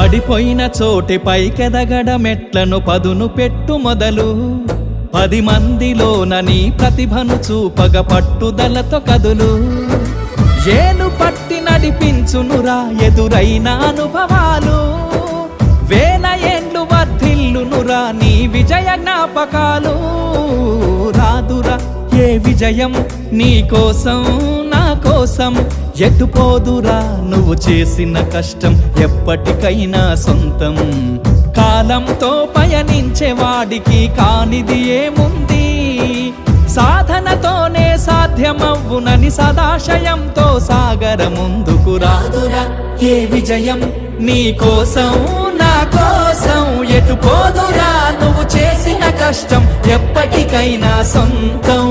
పడిపోయిన చోటి పైకెదగడ మెట్లను పదును పెట్టు మొదలు 10 మందిలోన నీ ప్రతిభను చూపగ పట్టుదలతో కదులు ఏలు పట్టి నడిపించునురా ఎదురైన అనుభవాలు వేల ఏండ్లు వర్ధిల్లునురా నీ విజయ జ్ఞాపకాలు రాదురా ఏ విజయం నీ కోసం నా కోసం ఎటుపోదురా నువ్వు చేసిన కష్టం ఎప్పటికైనా సొంతం కాలంతో పయనించే వాడికి కానిది ఏముంది సాధనతోనే సాధ్యమవ్వునని సదాశయంతో సాగర ముందుకు రాదురా ఏ విజయం నీ కోసం నా కోసం ఎటుపోదురా నువ్వు చేసిన కష్టం ఎప్పటికైనా సొంతం